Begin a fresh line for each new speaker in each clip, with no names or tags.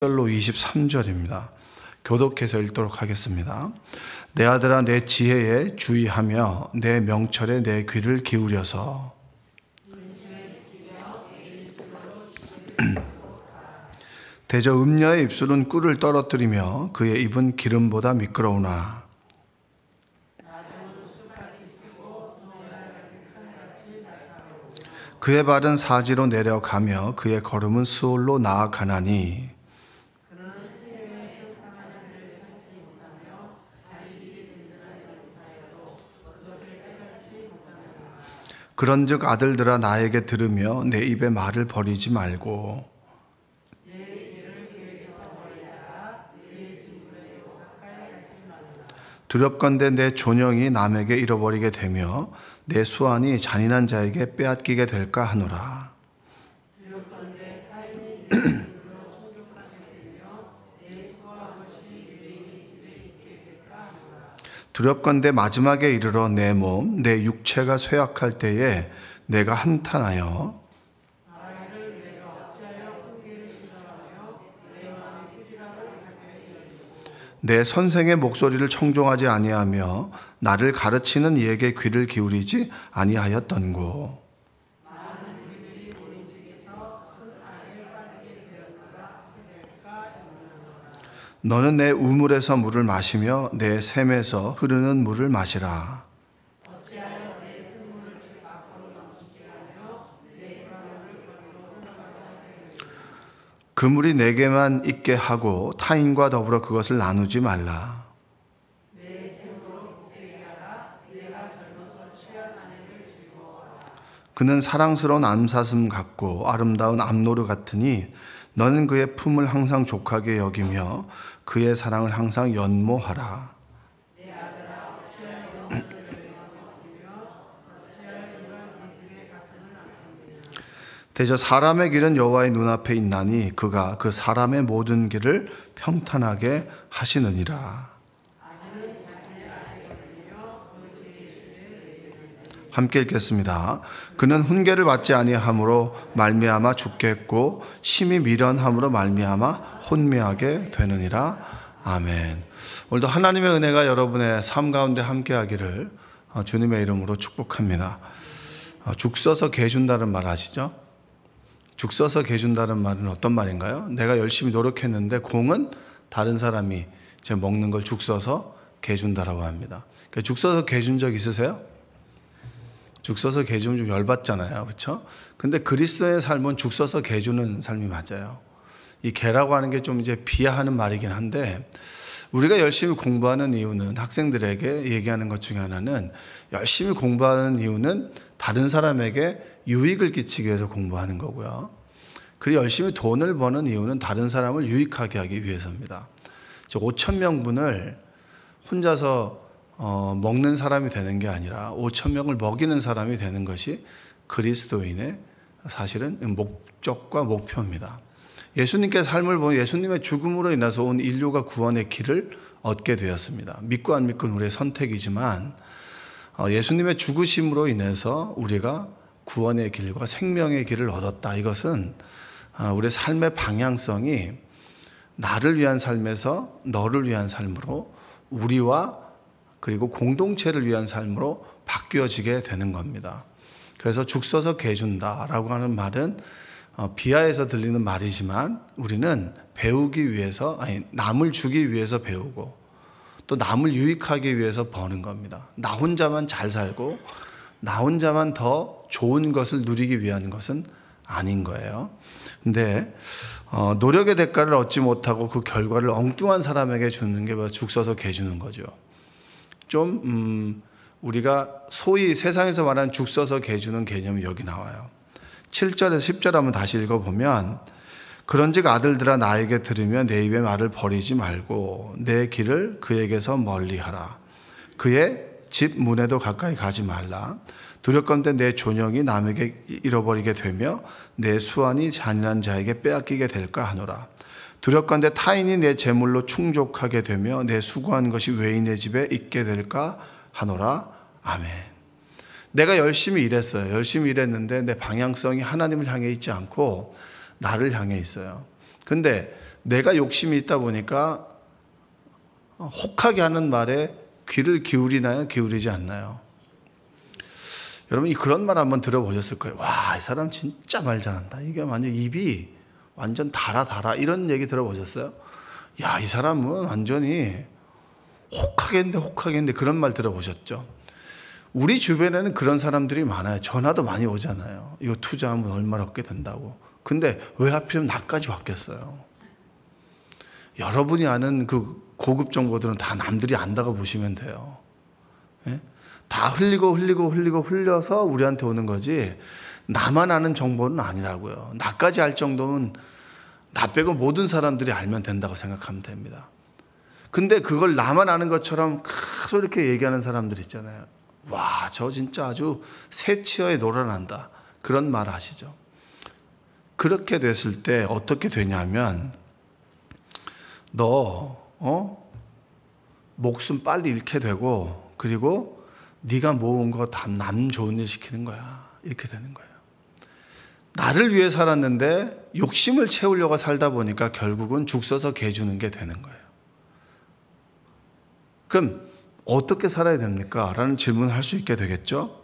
절로 23절입니다. 교독해서 읽도록 하겠습니다. 내 아들아, 내 지혜에 주의하며 내 명철에 내 귀를 기울여서 대저 음녀의 입술은 꿀을 떨어뜨리며 그의 입은 기름보다 미끄러우나 그의 발은 사지로 내려가며 그의 걸음은 수올로 나아가나니 그런즉 아들들아, 나에게 들으며 내 입의 말을 버리지 말고 두렵건대 내 존영이 남에게 잃어버리게 되며 내 수완이 잔인한 자에게 빼앗기게 될까 하노라. 두렵건대 마지막에 이르러 내 몸, 내 육체가 쇠약할 때에 내가 한탄하여 내 선생의 목소리를 청종하지 아니하며 나를 가르치는 이에게 귀를 기울이지 아니하였던고. 너는 내 우물에서 물을 마시며 내 샘에서 흐르는 물을 마시라. 그 물이 내게만 있게 하고 타인과 더불어 그것을 나누지 말라. 그는 사랑스러운 암사슴 같고 아름다운 암노루 같으니 너는 그의 품을 항상 족하게 여기며 그의 사랑을 항상 연모하라. 대저 사람의 길은 여호와의 눈앞에 있나니 그가 그 사람의 모든 길을 평탄하게 하시느니라. 함께 읽겠습니다. 그는 훈계를 받지 아니함으로 말미암아 죽겠고 심히 미련함으로 말미암아 혼미하게 되느니라. 아멘. 오늘도 하나님의 은혜가 여러분의 삶 가운데 함께하기를 주님의 이름으로 축복합니다. 죽 써서 개 준다는 말 아시죠? 죽 써서 개 준다는 말은 어떤 말인가요? 내가 열심히 노력했는데 공은 다른 사람이 제 먹는 걸 죽 써서 개 준다라고 합니다. 그러니까 죽 써서 개 준 적 있으세요? 죽 써서 개 주면 좀 열받잖아요. 그렇죠? 근데 그리스도의 삶은 죽 써서 개 주는 삶이 맞아요. 이 개라고 하는 게 좀 이제 비하하는 말이긴 한데, 우리가 열심히 공부하는 이유는, 학생들에게 얘기하는 것 중에 하나는, 열심히 공부하는 이유는 다른 사람에게 유익을 끼치기 위해서 공부하는 거고요. 그리고 열심히 돈을 버는 이유는 다른 사람을 유익하게 하기 위해서입니다. 5,000명분을 혼자서 먹는 사람이 되는 게 아니라 5,000명을 먹이는 사람이 되는 것이 그리스도인의 사실은 목적과 목표입니다. 예수님께 삶을 보면 예수님의 죽음으로 인해서 온 인류가 구원의 길을 얻게 되었습니다. 믿고 안 믿고는 우리의 선택이지만 예수님의 죽으심으로 인해서 우리가 구원의 길과 생명의 길을 얻었다. 이것은 우리의 삶의 방향성이 나를 위한 삶에서 너를 위한 삶으로, 우리와 그리고 공동체를 위한 삶으로 바뀌어지게 되는 겁니다. 그래서 죽 써서 개 준다라고 하는 말은 비하에서 들리는 말이지만 우리는 배우기 위해서, 남을 주기 위해서 배우고 또 남을 유익하기 위해서 버는 겁니다. 나 혼자만 잘 살고 나 혼자만 더 좋은 것을 누리기 위한 것은 아닌 거예요. 근데 노력의 대가를 얻지 못하고 그 결과를 엉뚱한 사람에게 주는 게 죽 써서 개 주는 거죠. 좀 우리가 소위 세상에서 말하는 죽 써서 개 주는 개념이 여기 나와요. 7절에서 10절 한번 다시 읽어보면, 그런즉 아들들아, 나에게 들으며 내 입의 말을 버리지 말고 내 길을 그에게서 멀리하라. 그의 집 문에도 가까이 가지 말라. 두렵건대 내 존영이 남에게 잃어버리게 되며 내 수완이 잔인한 자에게 빼앗기게 될까 하노라. 두렵건대 타인이 내 재물로 충족하게 되며 내 수고한 것이 외인의 집에 있게 될까 하노라. 아멘. 내가 열심히 일했어요. 열심히 일했는데 내 방향성이 하나님을 향해 있지 않고 나를 향해 있어요. 근데 내가 욕심이 있다 보니까 혹하게 하는 말에 귀를 기울이나요? 기울이지 않나요? 여러분 그런 말 한번 들어보셨을 거예요. 와, 이 사람 진짜 말 잘한다. 이게 완전 입이 완전 달아 이런 얘기 들어보셨어요? 야, 이 사람은 완전히 혹하겠는데 그런 말 들어보셨죠? 우리 주변에는 그런 사람들이 많아요. 전화도 많이 오잖아요. 이거 투자하면 얼마나 얻게 된다고. 근데 왜 하필이면 나까지 왔겠어요? 여러분이 아는 그 고급 정보들은 다 남들이 안다고 보시면 돼요. 예? 다 흘려서 우리한테 오는 거지 나만 아는 정보는 아니라고요. 나까지 알 정도면 나 빼고 모든 사람들이 알면 된다고 생각하면 됩니다. 근데 그걸 나만 아는 것처럼 크게 이렇게 얘기하는 사람들 있잖아요. 와, 저 진짜 아주 새치어에 놀아난다. 그런 말 아시죠? 그렇게 됐을 때 어떻게 되냐면 너 목숨 빨리 잃게 되고 그리고 네가 모은 거 다 남 좋은 일 시키는 거야. 이렇게 되는 거예요. 나를 위해 살았는데 욕심을 채우려고 살다 보니까 결국은 죽 서서 개 주는 게 되는 거예요. 그럼 어떻게 살아야 됩니까? 라는 질문을 할 수 있게 되겠죠.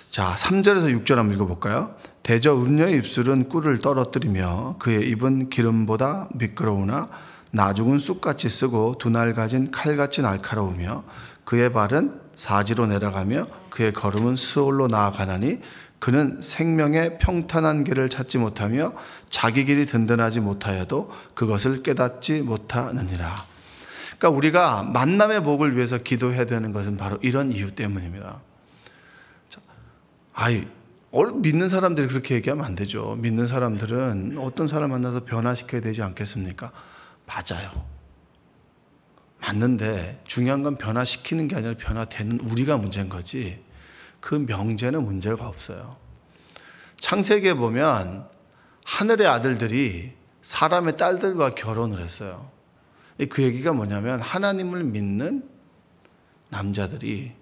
자, 3절에서 6절 한번 읽어볼까요? 대저 음녀의 입술은 꿀을 떨어뜨리며 그의 입은 기름보다 미끄러우나 나중은 쑥같이 쓰고 두 날 가진 칼같이 날카로우며 그의 발은 사지로 내려가며 그의 걸음은 스올로 나아가나니 그는 생명의 평탄한 길을 찾지 못하며 자기 길이 든든하지 못하여도 그것을 깨닫지 못하느니라. 그러니까 우리가 만남의 복을 위해서 기도해야 되는 것은 바로 이런 이유 때문입니다. 믿는 사람들이 그렇게 얘기하면 안 되죠. 믿는 사람들은 어떤 사람 만나서 변화시켜야 되지 않겠습니까? 맞아요. 맞는데 중요한 건 변화시키는 게 아니라 변화되는 우리가 문제인 거지 그 명제는 문제가 없어요. 창세기에 보면 하늘의 아들들이 사람의 딸들과 결혼을 했어요. 그 얘기가 뭐냐면 하나님을 믿는 남자들이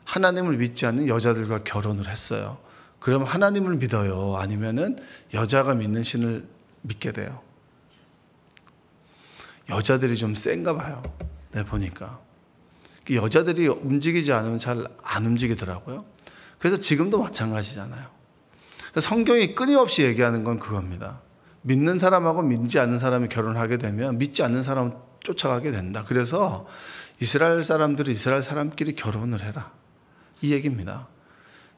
하나님을 믿지 않는 여자들과 결혼을 했어요. 그럼 하나님을 믿어요? 아니면은 여자가 믿는 신을 믿게 돼요? 여자들이 좀 센가 봐요. 내가 보니까. 여자들이 움직이지 않으면 잘 안 움직이더라고요. 그래서 지금도 마찬가지잖아요. 성경이 끊임없이 얘기하는 건 그겁니다. 믿는 사람하고 믿지 않는 사람이 결혼하게 되면 믿지 않는 사람은 쫓아가게 된다. 그래서 이스라엘 사람들이 이스라엘 사람끼리 결혼을 해라. 이 얘기입니다.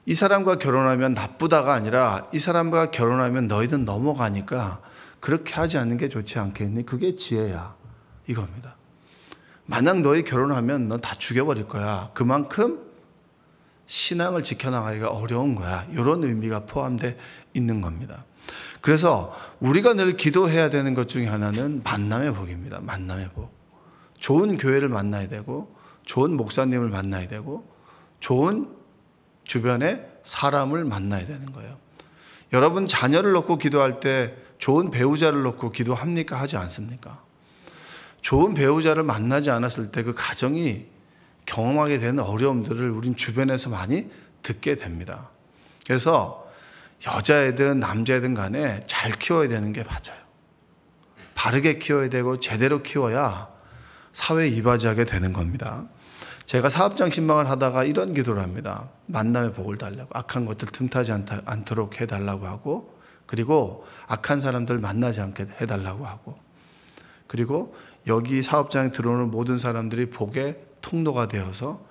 이 사람과 결혼하면 나쁘다가 아니라 이 사람과 결혼하면 너희는 넘어가니까 그렇게 하지 않는 게 좋지 않겠니? 그게 지혜야. 이겁니다. 만약 너희 결혼하면 넌 다 죽여버릴 거야. 그만큼 신앙을 지켜나가기가 어려운 거야. 이런 의미가 포함되어 있는 겁니다. 그래서 우리가 늘 기도해야 되는 것 중에 하나는 만남의 복입니다. 만남의 복. 좋은 교회를 만나야 되고 좋은 목사님을 만나야 되고 좋은 주변의 사람을 만나야 되는 거예요. 여러분 자녀를 놓고 기도할 때 좋은 배우자를 놓고 기도합니까? 하지 않습니까? 좋은 배우자를 만나지 않았을 때 그 가정이 경험하게 되는 어려움들을 우린 주변에서 많이 듣게 됩니다. 그래서 여자애든 남자애든 간에 잘 키워야 되는 게 맞아요. 바르게 키워야 되고 제대로 키워야 사회에 이바지하게 되는 겁니다. 제가 사업장 신방을 하다가 이런 기도를 합니다. 만남의 복을 달라고, 악한 것들 틈타지 않도록 해달라고 하고, 그리고 악한 사람들 만나지 않게 해달라고 하고, 그리고 여기 사업장에 들어오는 모든 사람들이 복의 통로가 되어서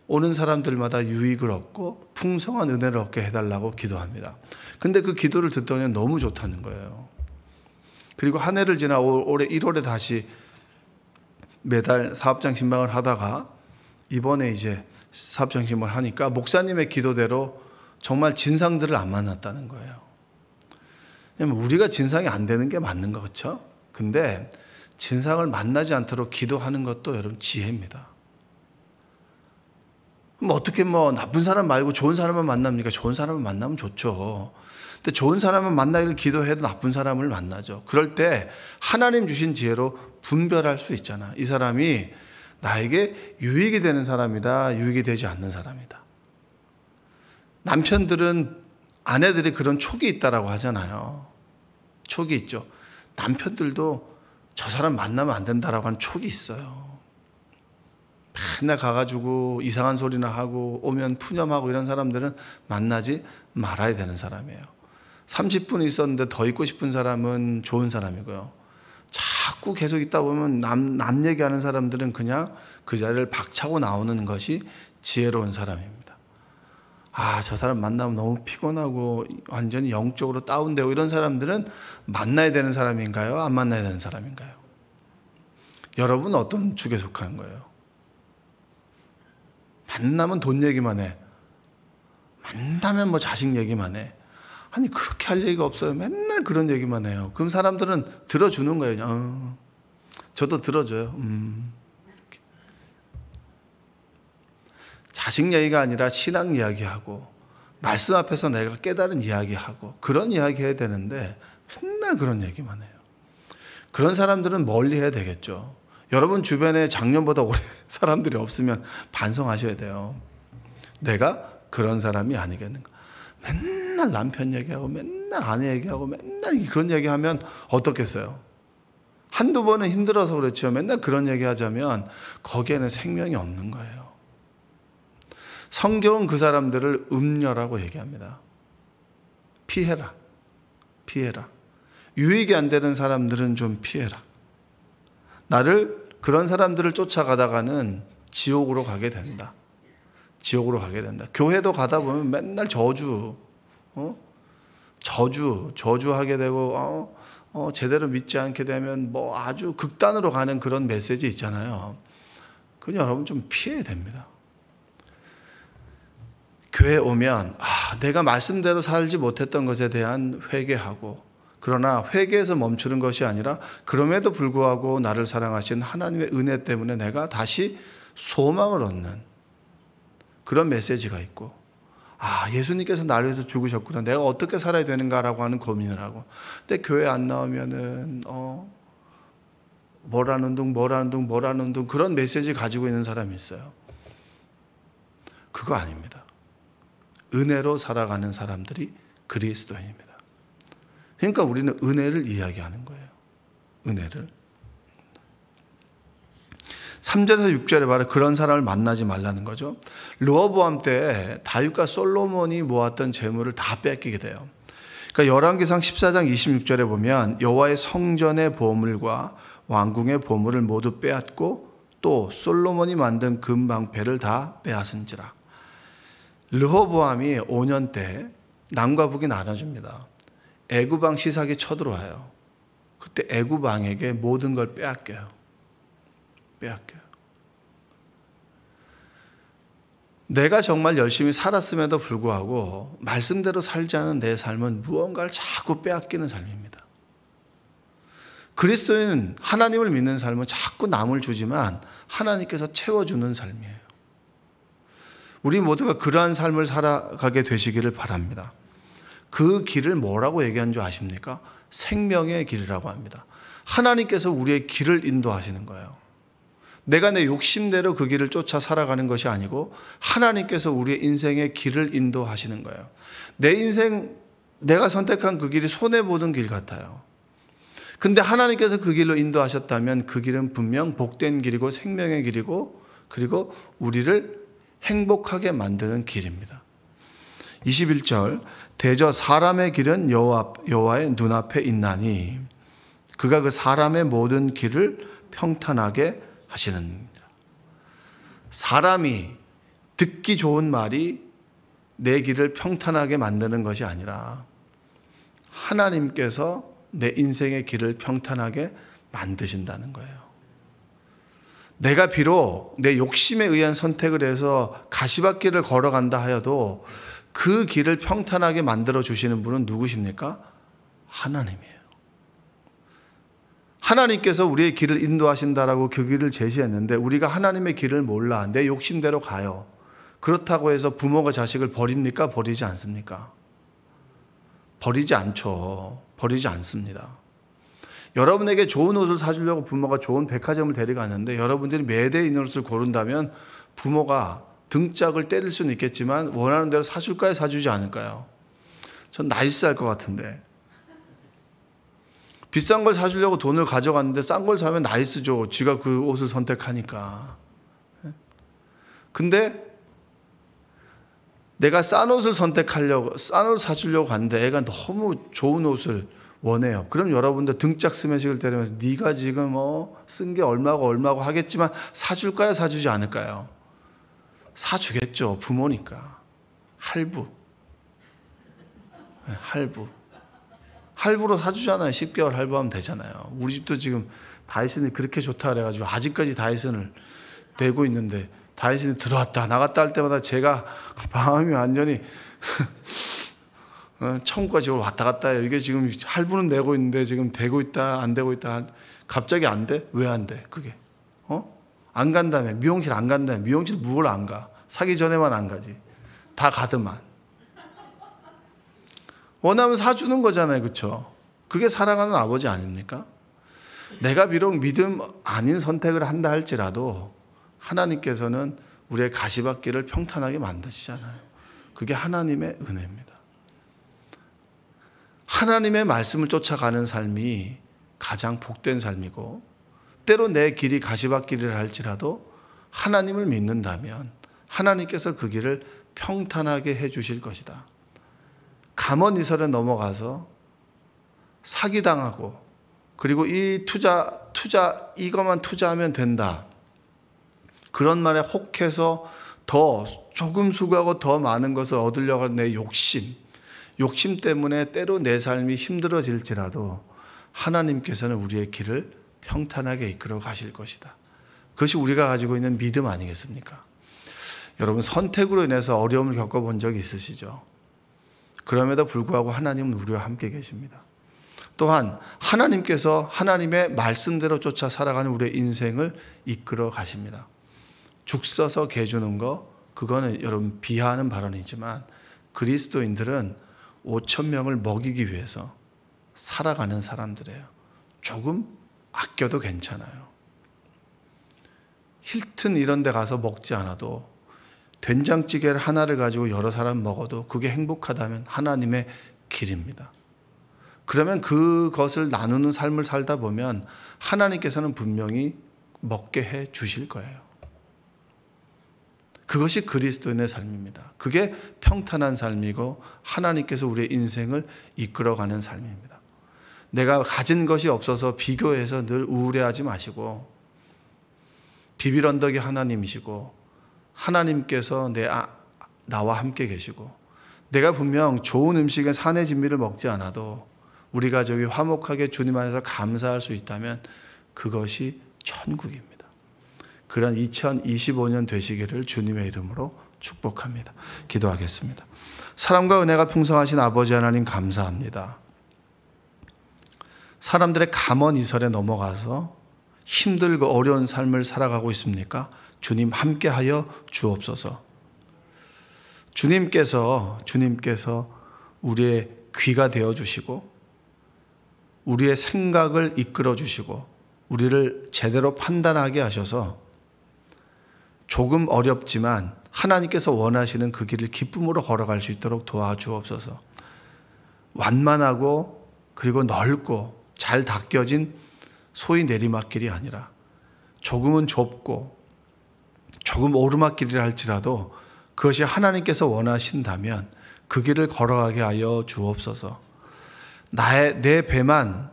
오는 사람들마다 유익을 얻고 풍성한 은혜를 얻게 해달라고 기도합니다. 근데 그 기도를 듣더니 너무 좋다는 거예요. 그리고 한 해를 지나 올해 1월에 다시 매달 사업장 신방을 하다가 이번에 이제 사업장 신방을 하니까 목사님의 기도대로 정말 진상들을 안 만났다는 거예요. 왜냐면 우리가 진상이 안 되는 게 맞는 거 그렇죠? 근데 진상을 만나지 않도록 기도하는 것도 여러분 지혜입니다. 어떻게 나쁜 사람 말고 좋은 사람만 만납니까? 좋은 사람을 만나면 좋죠. 근데 좋은 사람을 만나기를 기도해도 나쁜 사람을 만나죠. 그럴 때 하나님 주신 지혜로 분별할 수 있잖아. 이 사람이 나에게 유익이 되는 사람이다, 유익이 되지 않는 사람이다. 남편들은 아내들이 그런 촉이 있다라고 하잖아요. 촉이 있죠. 남편들도 저 사람 만나면 안 된다라고 하는 촉이 있어요. 맨날 가가지고 이상한 소리나 하고 오면 푸념하고 이런 사람들은 만나지 말아야 되는 사람이에요. 30분 있었는데 더 있고 싶은 사람은 좋은 사람이고요. 자꾸 계속 있다 보면 남 얘기하는 사람들은 그냥 그 자리를 박차고 나오는 것이 지혜로운 사람입니다. 저 사람 만나면 너무 피곤하고 완전히 영적으로 다운되고 이런 사람들은 만나야 되는 사람인가요? 안 만나야 되는 사람인가요? 여러분 어떤 축에 속하는 거예요? 만나면 돈 얘기만 해. 만나면 뭐 자식 얘기만 해. 아니 그렇게 할 얘기가 없어요. 맨날 그런 얘기만 해요. 그럼 사람들은 들어주는 거예요. 저도 들어줘요. 자식 얘기가 아니라 신앙 이야기하고 말씀 앞에서 내가 깨달은 이야기하고 그런 이야기 해야 되는데 맨날 그런 얘기만 해요. 그런 사람들은 멀리 해야 되겠죠. 여러분 주변에 작년보다 올해 사람들이 없으면 반성하셔야 돼요. 내가 그런 사람이 아니겠는가. 맨날 남편 얘기하고 맨날 아내 얘기하고 맨날 그런 얘기하면 어떻겠어요? 한두 번은 힘들어서 그렇죠. 맨날 그런 얘기하자면 거기에는 생명이 없는 거예요. 성경은 그 사람들을 음녀라고 얘기합니다. 피해라. 피해라. 유익이 안 되는 사람들은 좀 피해라. 그런 사람들을 쫓아가다가는 지옥으로 가게 된다. 지옥으로 가게 된다. 교회도 가다 보면 맨날 저주하게 되고, 제대로 믿지 않게 되면 뭐 아주 극단으로 가는 그런 메시지 있잖아요. 그건 여러분 좀 피해야 됩니다. 교회에 오면 내가 말씀대로 살지 못했던 것에 대한 회개하고, 그러나 회개에서 멈추는 것이 아니라 그럼에도 불구하고 나를 사랑하신 하나님의 은혜 때문에 내가 다시 소망을 얻는 그런 메시지가 있고, 예수님께서 나를 위해서 죽으셨구나, 내가 어떻게 살아야 되는가라고 하는 고민을 하고, 근데 교회 안 나오면은 뭐라는 둥 그런 메시지 가지고 있는 사람이 있어요. 그거 아닙니다. 은혜로 살아가는 사람들이 그리스도인입니다. 그러니까 우리는 은혜를 이야기하는 거예요. 은혜를. 3절에서 6절에 바로 그런 사람을 만나지 말라는 거죠. 르호보암 때 다윗과 솔로몬이 모았던 재물을 다 뺏기게 돼요. 그러니까 열왕기상 14장 26절에 보면 여호와의 성전의 보물과 왕궁의 보물을 모두 빼앗고 또 솔로몬이 만든 금방패를 다 빼앗은지라. 르호보암이 5년 때 남과 북이 나눠집니다. 애굽왕 시삭이 쳐들어와요. 그때 애굽왕에게 모든 걸 빼앗겨요. 내가 정말 열심히 살았음에도 불구하고 말씀대로 살지 않은 내 삶은 무언가를 자꾸 빼앗기는 삶입니다. 그리스도인은 하나님을 믿는 삶은 자꾸 남을 주지만 하나님께서 채워주는 삶이에요. 우리 모두가 그러한 삶을 살아가게 되시기를 바랍니다. 그 길을 뭐라고 얘기한 줄 아십니까? 생명의 길이라고 합니다. 하나님께서 우리의 길을 인도하시는 거예요. 내가 내 욕심대로 그 길을 쫓아 살아가는 것이 아니고 하나님께서 우리의 인생의 길을 인도하시는 거예요. 내 인생, 내가 선택한 그 길이 손해보는 길 같아요. 근데 하나님께서 그 길로 인도하셨다면 그 길은 분명 복된 길이고 생명의 길이고 그리고 우리를 행복하게 만드는 길입니다. 21절, 대저 사람의 길은 여호와의 눈앞에 있나니 그가 그 사람의 모든 길을 평탄하게 하시느니라. 사람이 듣기 좋은 말이 내 길을 평탄하게 만드는 것이 아니라 하나님께서 내 인생의 길을 평탄하게 만드신다는 거예요. 내가 비록 내 욕심에 의한 선택을 해서 가시밭길을 걸어간다 하여도 그 길을 평탄하게 만들어 주시는 분은 누구십니까? 하나님이에요. 하나님께서 우리의 길을 인도하신다라고 그 길을 제시했는데 우리가 하나님의 길을 몰라 내 욕심대로 가요. 그렇다고 해서 부모가 자식을 버립니까? 버리지 않습니까? 버리지 않죠. 버리지 않습니다. 여러분에게 좋은 옷을 사주려고 부모가 좋은 백화점을 데려가는데 여러분들이 매대인 옷을 고른다면 부모가 등짝을 때릴 수는 있겠지만 원하는 대로 사줄까요? 사주지 않을까요? 전 나이스할 것 같은데. 비싼 걸 사주려고 돈을 가져갔는데 싼 걸 사면 나이스죠. 지가 그 옷을 선택하니까. 근데 내가 싼 옷을 선택하려고, 싼 옷을 사주려고 갔는데 애가 너무 좋은 옷을 원해요. 그럼 여러분들 등짝 스매싱을 때리면서 네가 지금 쓴 게 얼마고 하겠지만 사줄까요? 사주지 않을까요? 사주겠죠. 부모니까. 할부. 할부로 사주잖아요. 10개월 할부하면 되잖아요. 우리 집도 지금 다이슨이 그렇게 좋다 그래가지고 아직까지 다이슨을 내고 있는데, 다이슨이 들어왔다 나갔다 할 때마다 제가 마음이 완전히 천국과 지옥을 왔다 갔다 해요. 이게 지금 할부는 내고 있는데 지금 되고 있다 안 되고 있다. 갑자기 안 돼? 왜 안 돼? 그게 안 간다며. 미용실 안 간다며. 미용실 뭘 안 가? 사기 전에만 안 가지. 다 가더만. 원하면 사주는 거잖아요. 그렇죠? 그게 사랑하는 아버지 아닙니까? 내가 비록 믿음 아닌 선택을 한다 할지라도 하나님께서는 우리의 가시밭길을 평탄하게 만드시잖아요. 그게 하나님의 은혜입니다. 하나님의 말씀을 쫓아가는 삶이 가장 복된 삶이고, 때로 내 길이 가시밭길이라 할지라도 하나님을 믿는다면 하나님께서 그 길을 평탄하게 해 주실 것이다. 감언이설에 넘어가서 사기당하고, 그리고 이 투자 이것만 투자하면 된다, 그런 말에 혹해서 더 조금 수고하고 더 많은 것을 얻으려고 하는 내 욕심 때문에 때로 내 삶이 힘들어질지라도 하나님께서는 우리의 길을 평탄하게 이끌어 가실 것이다. 그것이 우리가 가지고 있는 믿음 아니겠습니까? 여러분, 선택으로 인해서 어려움을 겪어본 적이 있으시죠? 그럼에도 불구하고 하나님은 우리와 함께 계십니다. 또한 하나님께서 하나님의 말씀대로 쫓아 살아가는 우리의 인생을 이끌어 가십니다. 죽 써서 개 주는 거, 그거는 여러분 비하하는 발언이지만 그리스도인들은 5천 명을 먹이기 위해서 살아가는 사람들이에요. 조금 아껴도 괜찮아요. 힐튼 이런 데 가서 먹지 않아도 된장찌개를 하나를 가지고 여러 사람 먹어도 그게 행복하다면 하나님의 길입니다. 그러면 그것을 나누는 삶을 살다 보면 하나님께서는 분명히 먹게 해 주실 거예요. 그것이 그리스도인의 삶입니다. 그게 평탄한 삶이고 하나님께서 우리의 인생을 이끌어가는 삶입니다. 내가 가진 것이 없어서 비교해서 늘 우울해하지 마시고, 비빌 언덕이 하나님이시고 하나님께서 나와 함께 계시고, 내가 분명 좋은 음식에 산의 진미를 먹지 않아도 우리 가족이 화목하게 주님 안에서 감사할 수 있다면 그것이 천국입니다. 그런 2025년 되시기를 주님의 이름으로 축복합니다. 기도하겠습니다. 사랑과 은혜가 풍성하신 아버지 하나님, 감사합니다. 사람들의 감언이설에 넘어가서 힘들고 어려운 삶을 살아가고 있습니까? 주님 함께하여 주옵소서. 주님께서 우리의 귀가 되어주시고 우리의 생각을 이끌어주시고 우리를 제대로 판단하게 하셔서 조금 어렵지만 하나님께서 원하시는 그 길을 기쁨으로 걸어갈 수 있도록 도와주옵소서. 완만하고 그리고 넓고 잘 닦여진 소위 내리막길이 아니라 조금은 좁고 조금 오르막길이라 할지라도 그것이 하나님께서 원하신다면 그 길을 걸어가게 하여 주옵소서. 내 배만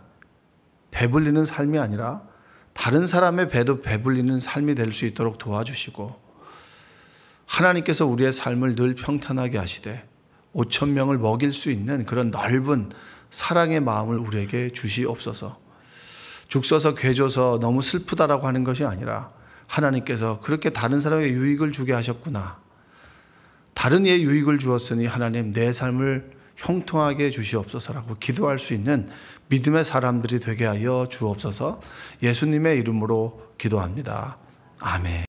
배불리는 삶이 아니라 다른 사람의 배도 배불리는 삶이 될 수 있도록 도와주시고, 하나님께서 우리의 삶을 늘 평탄하게 하시되 5천 명을 먹일 수 있는 그런 넓은 사랑의 마음을 우리에게 주시옵소서. 죽 써서 궤 줘서 너무 슬프다라고 하는 것이 아니라 하나님께서 그렇게 다른 사람에게 유익을 주게 하셨구나, 다른 이의 유익을 주었으니 하나님 내 삶을 형통하게 주시옵소서라고 기도할 수 있는 믿음의 사람들이 되게 하여 주옵소서. 예수님의 이름으로 기도합니다. 아멘.